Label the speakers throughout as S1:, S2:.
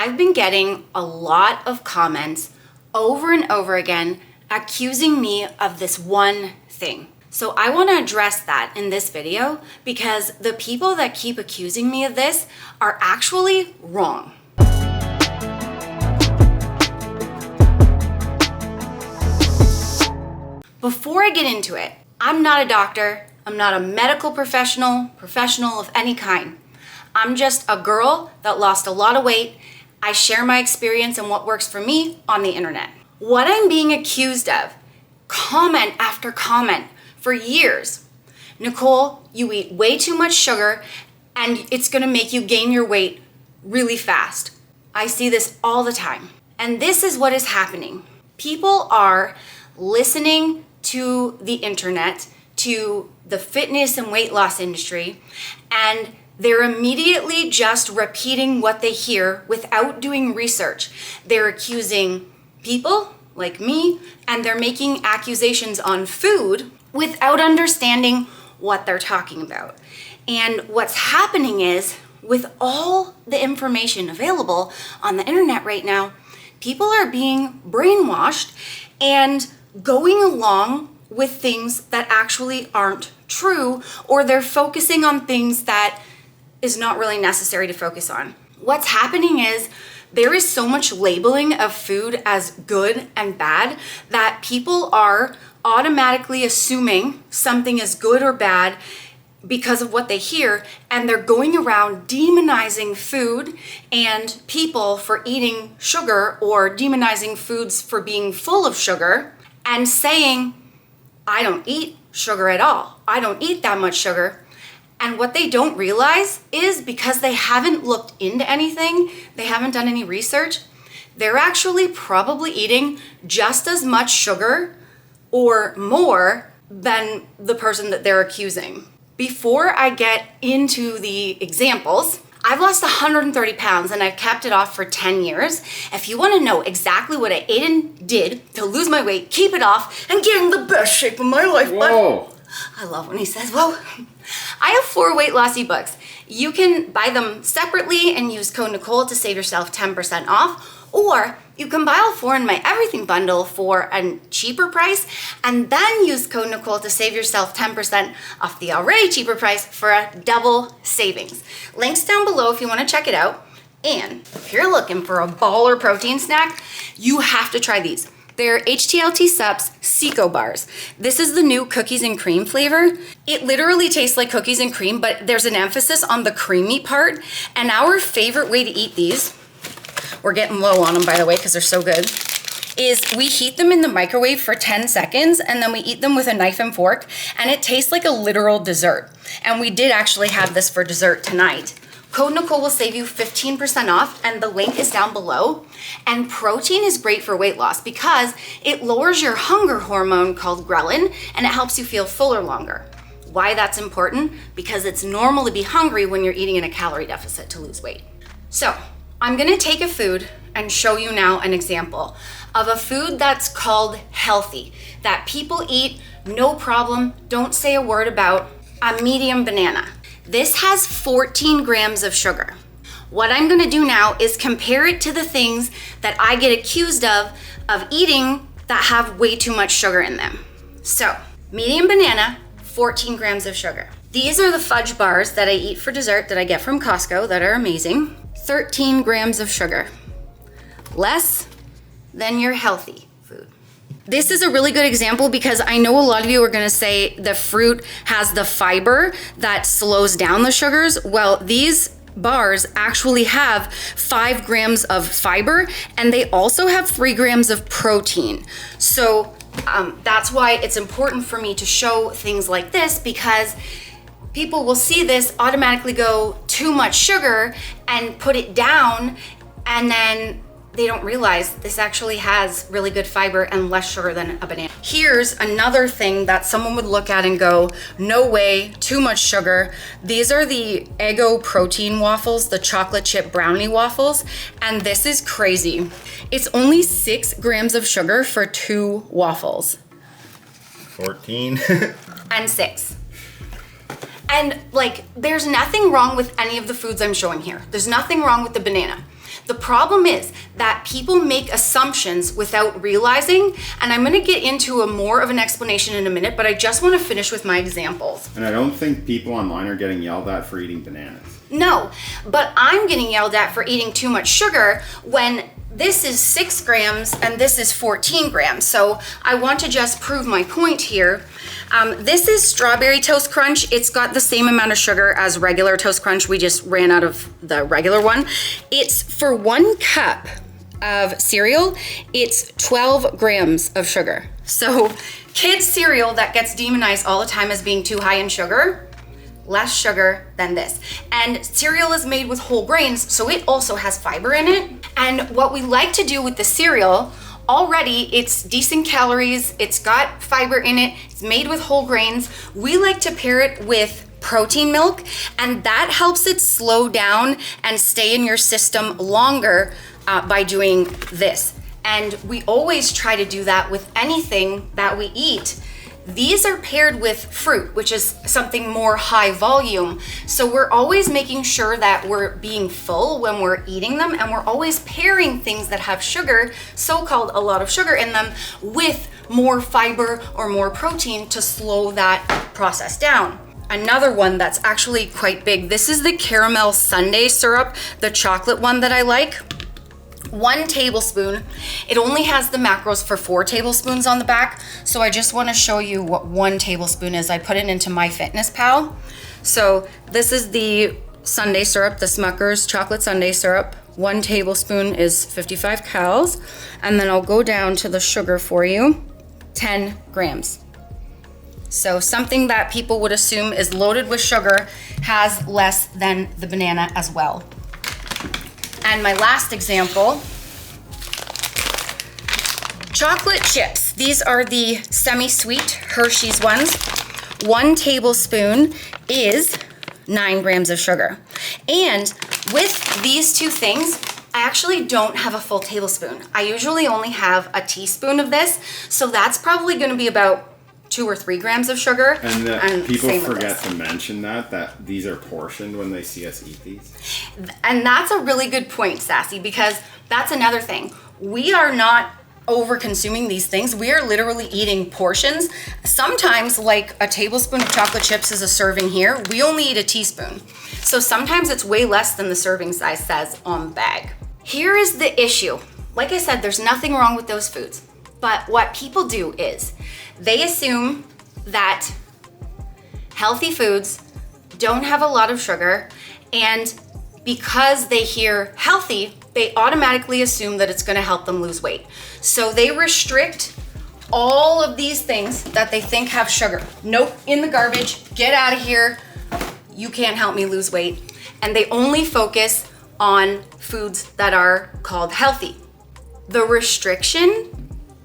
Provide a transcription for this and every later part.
S1: I've been getting a lot of comments over and over again accusing me of this one thing. So I want to address that in this video because the people that keep accusing me of this are actually wrong. Before I get into it, I'm not a doctor, I'm not a medical professional of any kind. I'm just a girl that lost a lot of weight. I share my experience and what works for me on the internet. What I'm being accused of, comment after comment for years. Nicole, you eat way too much sugar and it's gonna make you gain your weight really fast. I see this all the time. And this is what is happening. People are listening to the internet, to the fitness and weight loss industry, and they're immediately just repeating what they hear without doing research. They're accusing people like me, and they're making accusations on food without understanding what they're talking about. And what's happening is, with all the information available on the internet right now, people are being brainwashed and going along with things that actually aren't true, or they're focusing on things that is not really necessary to focus on. What's happening is there is so much labeling of food as good and bad that people are automatically assuming something is good or bad because of what they hear, and they're going around demonizing food and people for eating sugar or demonizing foods for being full of sugar and saying, I don't eat sugar at all. I don't eat that much sugar. And what they don't realize is because they haven't looked into anything, they haven't done any research, they're actually probably eating just as much sugar or more than the person that they're accusing. Before I get into the examples, I've lost 130 pounds and I've kept it off for 10 years. If you want to know exactly what I ate and did to lose my weight, keep it off, and get in the best shape of my life,
S2: Whoa.
S1: I love when he says, whoa. I have 4 weight loss ebooks. You can buy them separately and use code Nicole to save yourself 10% off, or you can buy all 4 in my everything bundle for a cheaper price and then use code Nicole to save yourself 10% off the already cheaper price for a double savings. Links down below if you want to check it out. And if you're looking for a baller protein snack, you have to try these. They're HTLT Sups Seco Bars. This is the new cookies and cream flavor. It literally tastes like cookies and cream, but there's an emphasis on the creamy part. And our favorite way to eat these, we're getting low on them by the way because they're so good, is we heat them in the microwave for 10 seconds and then we eat them with a knife and fork, and it tastes like a literal dessert. And we did actually have this for dessert tonight. Code Nicole will save you 15% off, and the link is down below. And protein is great for weight loss because it lowers your hunger hormone called ghrelin, and it helps you feel fuller longer. Why that's important? Because it's normal to be hungry when you're eating in a calorie deficit to lose weight. So I'm gonna take a food and show you now an example of a food that's called healthy, that people eat, no problem, don't say a word about, a medium banana. This has 14 grams of sugar. What I'm gonna do now is compare it to the things that I get accused of eating that have way too much sugar in them. So, medium banana, 14 grams of sugar. These are the fudge bars that I eat for dessert that I get from Costco that are amazing. 13 grams of sugar. Less than your healthy food. This is a really good example because I know a lot of you are gonna say the fruit has the fiber that slows down the sugars. Well, these bars actually have 5 grams of fiber, and they also have 3 grams of protein. So that's why it's important for me to show things like this, because people will see this, automatically go too much sugar and put it down, and then they don't realize this actually has really good fiber and less sugar than a banana. Here's another thing that someone would look at and go, no way, too much sugar. These are the Eggo protein waffles, the chocolate chip brownie waffles, and this is crazy. It's only 6 grams of sugar for 2 waffles.
S2: 14.
S1: And 6. And like, there's nothing wrong with any of the foods I'm showing here. There's nothing wrong with the banana. The problem is that people make assumptions without realizing, and I'm gonna get into a more of an explanation in a minute, but I just wanna finish with my examples.
S2: And I don't think people online are getting yelled at for eating bananas.
S1: No, but I'm getting yelled at for eating too much sugar when this is 6 grams and this is 14 grams. So I want to just prove my point here. This is strawberry toast crunch. It's got the same amount of sugar as regular toast crunch. We just ran out of the regular one. It's for 1 cup of cereal, it's 12 grams of sugar. So kids cereal that gets demonized all the time as being too high in sugar, less sugar than this. And cereal is made with whole grains, so it also has fiber in it. And what we like to do with the cereal, already it's decent calories, it's got fiber in it, it's made with whole grains. We like to pair it with protein milk, and that helps it slow down and stay in your system longer by doing this. And we always try to do that with anything that we eat. These are paired with fruit, which is something more high volume. So we're always making sure that we're being full when we're eating them, and we're always pairing things that have sugar, so-called a lot of sugar in them, with more fiber or more protein to slow that process down. Another one that's actually quite big, this is the caramel sundae syrup, the chocolate one that I like. 1 tablespoon. It only has the macros for 4 tablespoons on the back, so I just want to show you what 1 tablespoon is. I put it into MyFitnessPal. So this is the sundae syrup, the Smucker's chocolate sundae syrup. 1 tablespoon is 55 calories, and then I'll go down to the sugar for you, 10 grams. So something that people would assume is loaded with sugar has less than the banana as well. And my last example, chocolate chips. These are the semi-sweet Hershey's ones. 1 tablespoon is 9 grams of sugar. And with these two things, I actually don't have a full tablespoon. I usually only have a teaspoon of this, so that's probably gonna be about 2 or 3 grams of sugar.
S2: And people forget to mention that these are portioned when they see us eat these.
S1: And that's a really good point, Sassy, because that's another thing. We are not over consuming these things. We are literally eating portions. Sometimes, like a tablespoon of chocolate chips is a serving here. We only eat a teaspoon. So sometimes it's way less than the serving size says on the bag. Here is the issue. Like I said, there's nothing wrong with those foods. But what people do is they assume that healthy foods don't have a lot of sugar, and because they hear healthy, they automatically assume that it's gonna help them lose weight. So they restrict all of these things that they think have sugar. Nope, in the garbage, get out of here. You can't help me lose weight. And they only focus on foods that are called healthy. The restriction,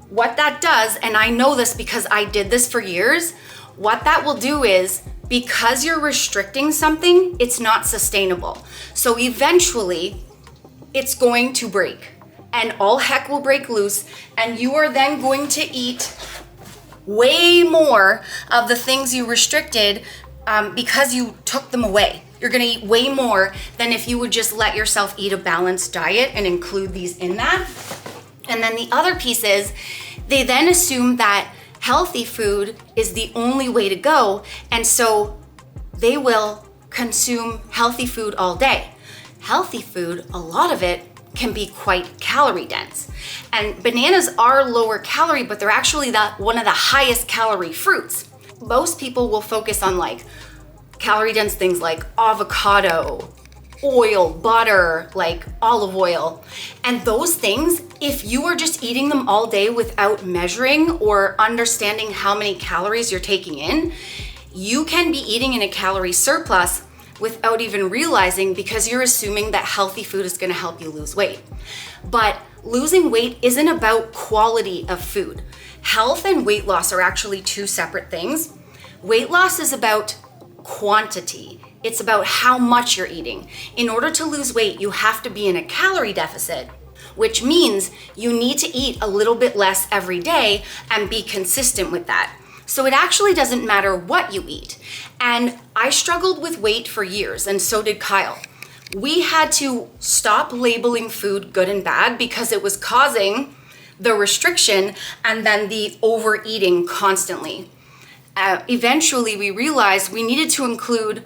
S1: what that does, and I know this because I did this for years, what that will do is, because you're restricting something, it's not sustainable. So eventually, it's going to break, and all heck will break loose, and you are then going to eat way more of the things you restricted because you took them away. You're gonna eat way more than if you would just let yourself eat a balanced diet and include these in that. And then the other piece is, they then assume that healthy food is the only way to go, and so they will consume healthy food all day. Healthy food, a lot of it can be quite calorie dense. And bananas are lower calorie, but they're actually one of the highest calorie fruits. Most people will focus on like calorie dense things like avocado, oil, butter, like olive oil. And those things, if you are just eating them all day without measuring or understanding how many calories you're taking in, you can be eating in a calorie surplus without even realizing, because you're assuming that healthy food is gonna help you lose weight. But losing weight isn't about quality of food. Health and weight loss are actually two separate things. Weight loss is about quantity. It's about how much you're eating. In order to lose weight, you have to be in a calorie deficit, which means you need to eat a little bit less every day and be consistent with that. So it actually doesn't matter what you eat. And I struggled with weight for years, and so did Kyle. we had to stop labeling food good and bad because it was causing the restriction and then the overeating constantly. Eventually, we realized we needed to include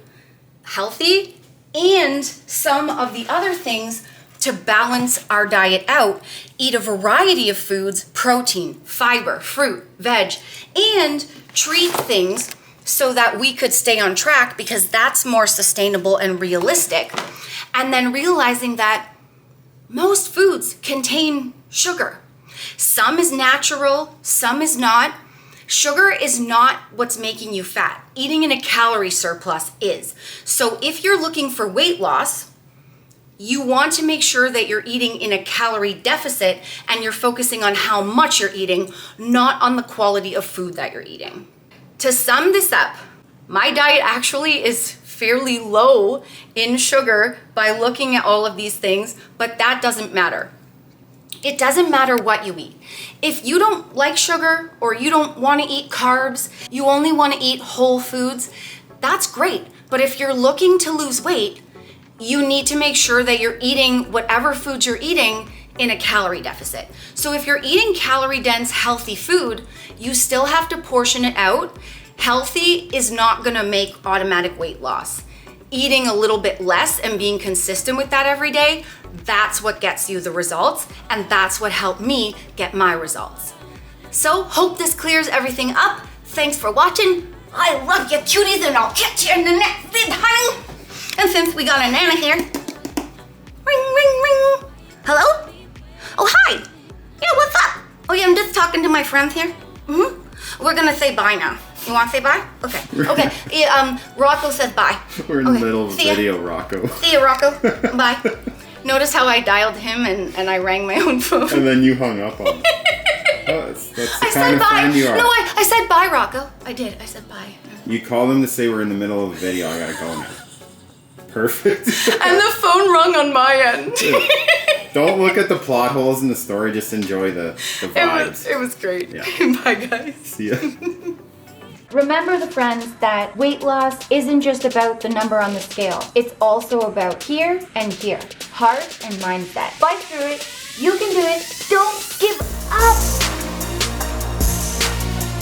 S1: healthy and some of the other things to balance our diet out. Eat a variety of foods, protein, fiber, fruit, veg, and treat things so that we could stay on track because that's more sustainable and realistic. And then realizing that most foods contain sugar. Some is natural, some is not. Sugar is not what's making you fat. Eating in a calorie surplus is. So if you're looking for weight loss, you want to make sure that you're eating in a calorie deficit and you're focusing on how much you're eating, not on the quality of food that you're eating. To sum this up, my diet actually is fairly low in sugar by looking at all of these things, but that doesn't matter. It doesn't matter what you eat. If you don't like sugar or you don't want to eat carbs, you only want to eat whole foods, that's great. But if you're looking to lose weight, you need to make sure that you're eating whatever foods you're eating in a calorie deficit. So if you're eating calorie dense, healthy food, you still have to portion it out. Healthy is not gonna make automatic weight loss. Eating a little bit less and being consistent with that every day, that's what gets you the results, and that's what helped me get my results. So hope this clears everything up. Thanks for watching. I love you cuties, and I'll catch you in the next vid, honey. And since we got a Nana here, ring, ring, ring. Hello? Oh, hi. Yeah, what's up? Oh, yeah, I'm just talking to my friends here. We're gonna say bye now. You wanna say bye? Okay. Okay. Yeah, Rocco says bye.
S2: We're in the middle of a video, Rocco.
S1: See ya, Rocco. Bye. Notice how I dialed him and I rang my own phone.
S2: And then you hung up on him. Oh, that's the kind of friend you are.
S1: No, I said bye, Rocco. I did. I said bye.
S2: You call them to say we're in the middle of a video. I gotta go now. Perfect.
S1: And the phone rung on my end.
S2: Don't look at the plot holes in the story. Just enjoy the vibes.
S1: It was great.
S2: Yeah.
S1: Bye, guys.
S2: See ya.
S1: Remember, the friends, that weight loss isn't just about the number on the scale. It's also about here and here. Heart and mindset. Fight through it. You can do it. Don't give up.